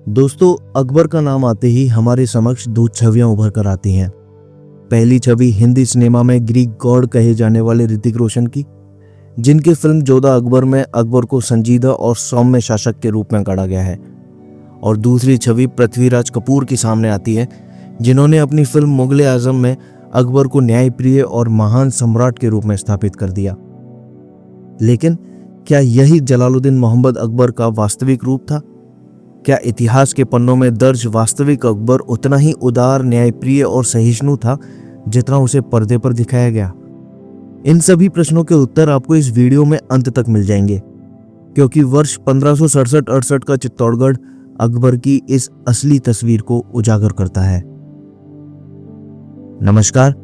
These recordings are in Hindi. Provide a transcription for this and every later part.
दोस्तों, अकबर का नाम आते ही हमारे समक्ष दो छवियां उभर कर आती हैं। पहली छवि हिंदी सिनेमा में ग्रीक गॉड कहे जाने वाले ऋतिक रोशन की, जिनकी फिल्म जोधा अकबर में अकबर को संजीदा और सौम्य शासक के रूप में गढ़ा गया है। और दूसरी छवि पृथ्वीराज कपूर की सामने आती है, जिन्होंने अपनी फिल्म मुगल आजम में अकबर को न्यायप्रिय और महान सम्राट के रूप में स्थापित कर दिया। लेकिन क्या यही जलालुद्दीन मोहम्मद अकबर का वास्तविक रूप था? क्या इतिहास के पन्नों में दर्ज वास्तविक अकबर उतना ही उदार, न्यायप्रिय और सहिष्णु था जितना उसे पर्दे पर दिखाया गया? इन सभी प्रश्नों के उत्तर आपको इस वीडियो में अंत तक मिल जाएंगे, क्योंकि वर्ष 1567-68 का चित्तौड़गढ़ अकबर की इस असली तस्वीर को उजागर करता है। नमस्कार,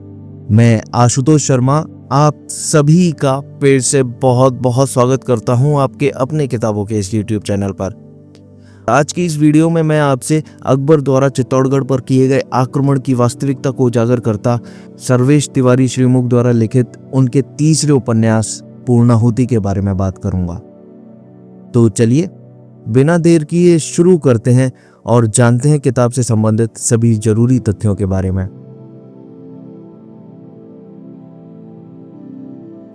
मैं आशुतोष शर्मा आप सभी का फिर से बहुत बहुत स्वागत करता हूं आपके अपने किताबों के इस YouTube चैनल पर। आज की इस वीडियो में मैं आपसे अकबर द्वारा चित्तौड़गढ़ पर किए गए आक्रमण की वास्तविकता को उजागर करता सर्वेश तिवारी श्रीमुख द्वारा लिखित उनके तीसरे उपन्यास पूर्णाहुति के बारे में बात करूंगा। तो चलिए बिना देर किए शुरू करते हैं और जानते हैं किताब से संबंधित सभी जरूरी तथ्यों के बारे में।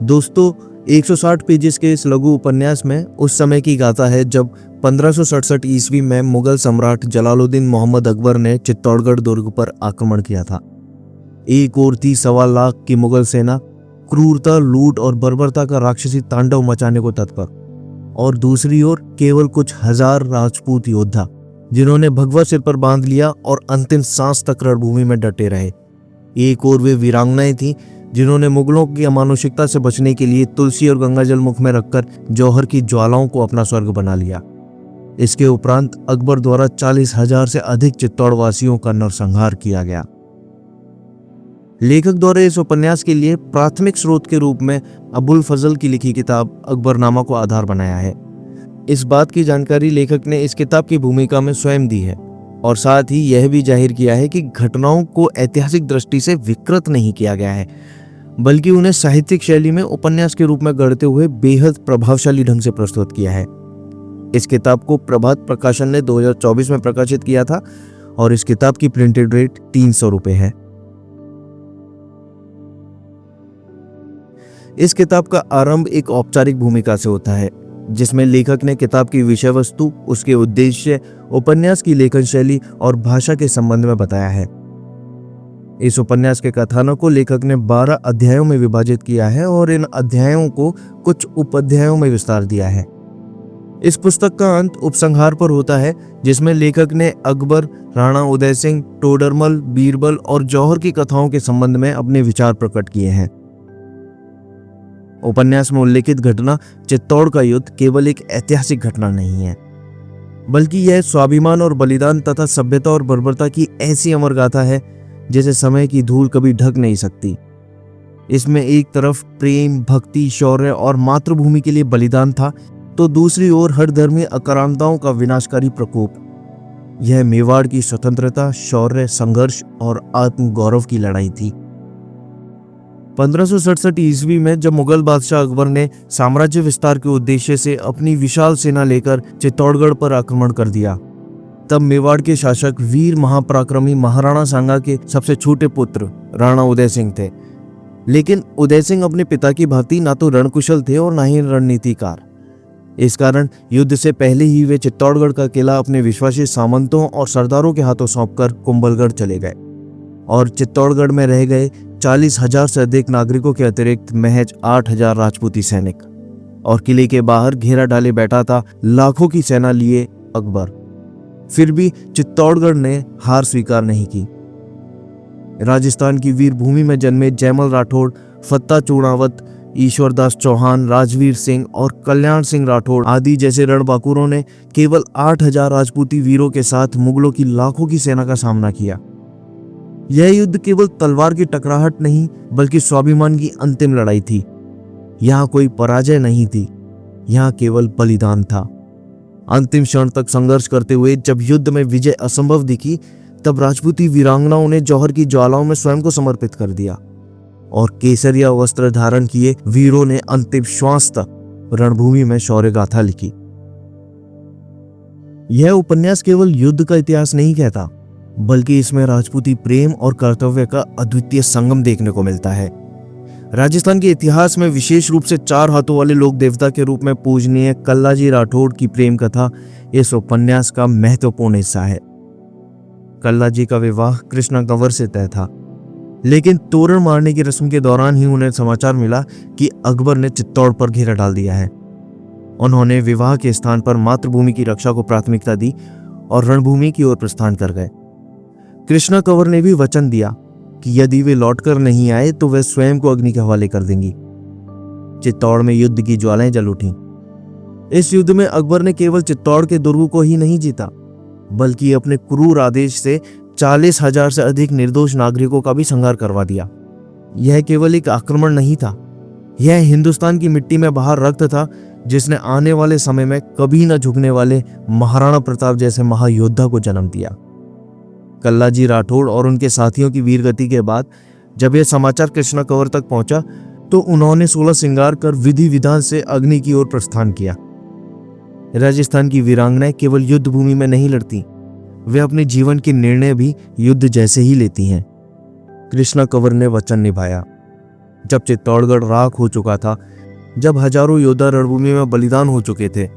दोस्तों, 160 पेजेस के इस लघु उपन्यास में उस समय की गाथा है जब 1567 ईस्वी में मुगल सम्राट जलालुद्दीन मोहम्मद अकबर ने चित्तौड़गढ़ दुर्ग पर आक्रमण किया था। एक ओर थी 1.25 लाख की मुगल सेना क्रूरता, लूट और बर्बरता का राक्षसी तांडव मचाने को तत्पर, और दूसरी ओर केवल कुछ हजार राजपूत योद्धा जिन्होंने भगवा सिर पर बांध लिया और अंतिम सांस तक रणभूमि में डटे रहे। एक ओर वे वीरांगनाएं थीं जिन्होंने मुगलों की अमानुषिकता से बचने के लिए तुलसी और गंगाजल मुख में रखकर जौहर की ज्वालाओं को अपना स्वर्ग बना लिया। इसके उपरांत अकबर द्वारा 40,000 से अधिक चित्तौड़ वासियों का नरसंहार किया गया। लेखक द्वारा इस उपन्यास के लिए प्राथमिक स्रोत के रूप में अबुल फजल की लिखी किताब अकबरनामा को आधार बनाया है। इस बात की जानकारी लेखक ने इस किताब की भूमिका में स्वयं दी है और साथ ही यह भी जाहिर किया है कि घटनाओं को ऐतिहासिक दृष्टि से विकृत नहीं किया गया है, बल्कि उन्हें साहित्यिक शैली में उपन्यास के रूप में गढ़ते हुए बेहद प्रभावशाली ढंग से प्रस्तुत किया है। इस किताब को प्रभात प्रकाशन ने 2024 में प्रकाशित किया था और इस किताब की प्रिंटेड रेट 300 रुपए है। इस किताब का आरंभ एक औपचारिक भूमिका से होता है, जिसमें लेखक ने किताब की विषय वस्तु, उसके उद्देश्य, उपन्यास की लेखन शैली और भाषा के संबंध में बताया है। इस उपन्यास के कथानक को लेखक ने 12 अध्यायों में विभाजित किया है और इन अध्यायों को कुछ उपाध्यायों में विस्तार दिया है। इस पुस्तक का अंत उपसंहार पर होता है, जिसमें लेखक ने अकबर, राणा उदय सिंह, टोडरमल, बीरबल और जौहर की कथाओं के संबंध में अपने विचार प्रकट किए हैं। उपन्यास में उल्लेखित घटना चित्तौड़ का युद्ध केवल एक ऐतिहासिक घटना नहीं है, बल्कि यह स्वाभिमान और बलिदान तथा सभ्यता और बर्बरता की ऐसी अमर गाथा है जिसे समय की धूल कभी ढक नहीं सकती। इसमें एक तरफ प्रेम, भक्ति, शौर्य और मातृभूमि के लिए बलिदान था, तो दूसरी ओर हर धर्मी आक्रांताओं का विनाशकारी प्रकोप। यह मेवाड़ की स्वतंत्रता, शौर्य, संघर्ष और आत्मगौरव की लड़ाई थी। 1567 ईस्वी में जब मुगल बादशाह अकबर ने साम्राज्य विस्तार के उद्देश्य से अपनी विशाल सेना लेकर चित्तौड़गढ़ पर आक्रमण कर दिया, तब मेवाड़ के शासक वीर महापराक्रमी महाराणा सांगा के सबसे छोटे पुत्र राणा उदय सिंह थे। लेकिन उदय सिंह अपने पिता की भांति ना तो रणकुशल थे और ना ही रणनीतिकार। इस कारण युद्ध से पहले ही वे चित्तौड़गढ़ का किला अपने विश्वासी सामंतों और सरदारों के हाथों सौंपकर कुंभलगढ़ चले गए और चित्तौड़गढ़ में रह गए 40,000 से अधिक नागरिकों के अतिरिक्त महज 8,000 राजपूती सैनिक। और किले के बाहर घेरा डाले बैठा था लाखों की सेना लिए अकबर। फिर भी चित्तौड़गढ़ ने हार स्वीकार नहीं की। राजस्थान की वीर भूमि में जन्मे जयमल राठौड़, फत्ता चूड़ावत, ईश्वरदास चौहान, राजवीर सिंह और कल्याण सिंह राठौड़ आदि जैसे रणबांकुरों ने केवल 8,000 राजपूती वीरों के साथ मुगलों की लाखों की सेना का सामना किया। यह युद्ध केवल तलवार की टकराहट नहीं, बल्कि स्वाभिमान की अंतिम लड़ाई थी। यहाँ कोई पराजय नहीं थी, यहाँ केवल बलिदान था। अंतिम क्षण तक संघर्ष करते हुए जब युद्ध में विजय असंभव दिखी, तब राजपूती वीरांगनाओं ने जौहर की ज्वालाओं में स्वयं को समर्पित कर दिया और केसरिया वस्त्र धारण किए वीरों ने अंतिम श्वास तक रणभूमि में शौर्य गाथा लिखी। यह उपन्यास केवल युद्ध का इतिहास नहीं कहता, बल्कि इसमें राजपूती प्रेम और कर्तव्य का अद्वितीय संगम देखने को मिलता है। राजस्थान के इतिहास में विशेष रूप से 4 हाथों वाले लोक देवता के रूप में पूजनीय कल्लाजी राठौड़ की प्रेम कथा इस उपन्यास का महत्वपूर्ण हिस्सा है। कल्लाजी का विवाह कृष्णा कंवर से तय था, लेकिन तोरण मारने की रस्म के दौरान ही उन्हें समाचार मिला कि अकबर ने चित्तौड़ पर घेरा डाल दिया है। उन्होंने विवाह के स्थान पर मातृभूमि की रक्षा को प्राथमिकता दी और रणभूमि की ओर प्रस्थान कर गए। कृष्णा कंवर ने भी वचन दिया कि यदि वे लौटकर नहीं आए तो वे स्वयं को अग्नि के हवाले कर देंगी। चित्तौड़ में युद्ध की ज्वालाएं जल उठीं। इस युद्ध में अकबर ने केवल चित्तौड़ के दुर्ग को ही नहीं जीता, बल्कि अपने क्रूर आदेश से 40,000 से अधिक निर्दोष नागरिकों का भी संहार करवा दिया। यह केवल एक आक्रमण नहीं था, यह हिंदुस्तान की मिट्टी में बहा रक्त था, जिसने आने वाले समय में कभी न झुकने वाले महाराणा प्रताप जैसे महायोद्धा को जन्म दिया। कल्लाजी राठौड़ और उनके साथियों की वीरगति के बाद जब यह समाचार कृष्णा कंवर तक पहुंचा तो उन्होंने 16 श्रृंगार कर विधि विधान से अग्नि की ओर प्रस्थान किया। राजस्थान की वीरांगनाएं केवल युद्ध भूमि में नहीं लड़ती, वे अपने जीवन के निर्णय भी युद्ध जैसे ही लेती हैं। कृष्णा कंवर ने वचन निभाया। जब चित्तौड़गढ़ राख हो चुका था, जब हजारों योद्धा रणभूमि में बलिदान हो चुके थे,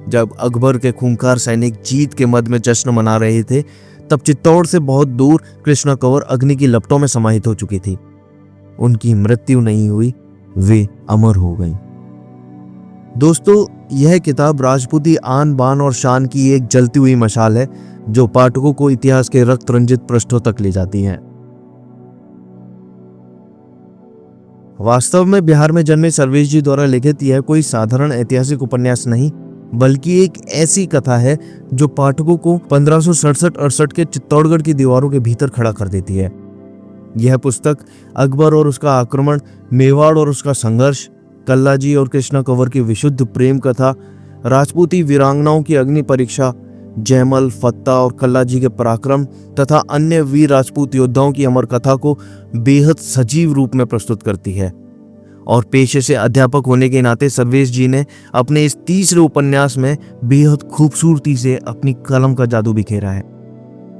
जब अकबर के खूंखार सैनिक जीत के मद में जश्न मना रहे थे, तब चित्तौड़ से बहुत दूर कृष्णा कंवर अग्नि की लपटों में समाहित हो चुकी थी। उनकी मृत्यु नहीं हुई, वे अमर हो गईं। दोस्तों, यह किताब राजपूती आन बान और शान की एक जलती हुई मशाल है जो पाठकों को इतिहास के रक्त रंजित पृष्ठों तक ले जाती है। वास्तव में बिहार में जन्मे सर्वेश जी द्वारा लिखित यह कोई साधारण ऐतिहासिक उपन्यास नहीं, बल्कि एक ऐसी कथा है जो पाठकों को 1567-68 के चित्तौड़गढ़ की दीवारों के भीतर खड़ा कर देती है। यह पुस्तक अकबर और उसका आक्रमण, मेवाड़ और उसका संघर्ष, कल्लाजी और कृष्णा कंवर की विशुद्ध प्रेम कथा, राजपूती वीरांगनाओं की अग्नि परीक्षा, जयमल, फत्ता और कल्लाजी के पराक्रम तथा अन्य वीर राजपूत योद्धाओं की अमर कथा को बेहद सजीव रूप में प्रस्तुत करती है। और पेशे से अध्यापक होने के नाते सर्वेश जी ने अपने इस तीसरे उपन्यास में बेहद खूबसूरती से अपनी कलम का जादू बिखेरा है।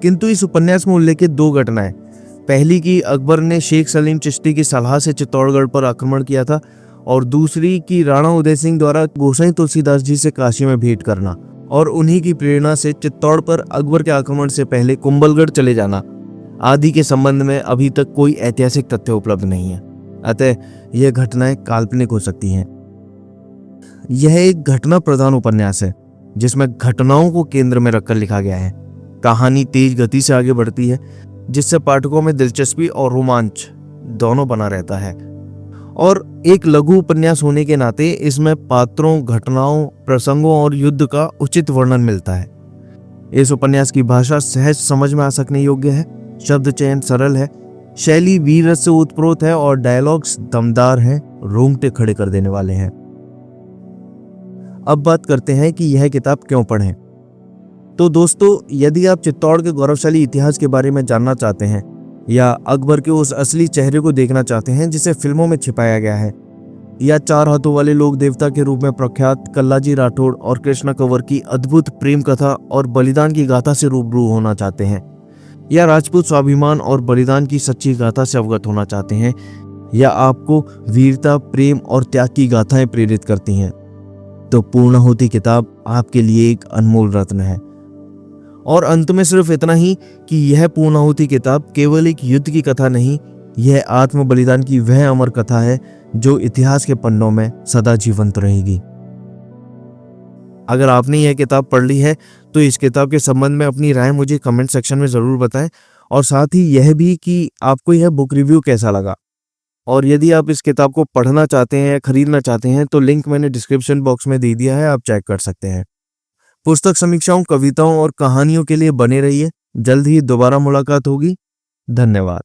किंतु इस उपन्यास में उल्लेखित 2 घटनाएं, पहली की अकबर ने शेख सलीम चिश्ती की सलाह से चित्तौड़गढ़ पर आक्रमण किया था, और दूसरी की राणा उदय सिंह द्वारा गोसाई तुलसीदास जी से काशी में भेंट करना और उन्हीं की प्रेरणा से चित्तौड़ पर अकबर के आक्रमण से पहले कुंभलगढ़ चले जाना आदि के संबंध में अभी तक कोई ऐतिहासिक तथ्य उपलब्ध नहीं है। अतः यह घटनाएं काल्पनिक हो सकती हैं। यह एक घटना प्रधान उपन्यास है जिसमें घटनाओं को केंद्र में रखकर लिखा गया है। कहानी तेज गति से आगे बढ़ती है, जिससे पाठकों में दिलचस्पी और रोमांच दोनों बना रहता है। और एक लघु उपन्यास होने के नाते इसमें पात्रों, घटनाओं, प्रसंगों और युद्ध का उचित वर्णन मिलता है। इस उपन्यास की भाषा सहज समझ में आ सकने योग्य है, शब्द चयन सरल है, शैली वीर रस से उत्प्रोत है और डायलॉग्स दमदार हैं, रोंगटे खड़े कर देने वाले हैं। अब बात करते हैं कि यह किताब क्यों पढ़ें। तो दोस्तों, यदि आप चित्तौड़ के गौरवशाली इतिहास के बारे में जानना चाहते हैं या अकबर के उस असली चेहरे को देखना चाहते हैं जिसे फिल्मों में छिपाया गया है, या 4 हाथों वाले लोक देवता के रूप में प्रख्यात कल्लाजी राठौड़ और कृष्णा कंवर की अद्भुत प्रेम कथा और बलिदान की गाथा से रूबरू होना चाहते हैं, या राजपूत स्वाभिमान और बलिदान की सच्ची गाथा से अवगत होना चाहते हैं, या आपको वीरता, प्रेम और त्याग की गाथाएं प्रेरित करती हैं, तो पूर्णाहुति किताब आपके लिए एक अनमोल रत्न है। और अंत में सिर्फ इतना ही कि यह पूर्णाहुति किताब केवल एक युद्ध की कथा नहीं, यह आत्म बलिदान की वह अमर कथा है जो इतिहास के पन्नों में सदा जीवंत रहेगी। अगर आपने यह किताब पढ़ ली है तो इस किताब के संबंध में अपनी राय मुझे कमेंट सेक्शन में ज़रूर बताएं, और साथ ही यह भी कि आपको यह बुक रिव्यू कैसा लगा। और यदि आप इस किताब को पढ़ना चाहते हैं या खरीदना चाहते हैं तो लिंक मैंने डिस्क्रिप्शन बॉक्स में दे दिया है, आप चेक कर सकते हैं। पुस्तक समीक्षाओं, कविताओं और कहानियों के लिए बने रहिए। जल्द ही दोबारा मुलाकात होगी। धन्यवाद।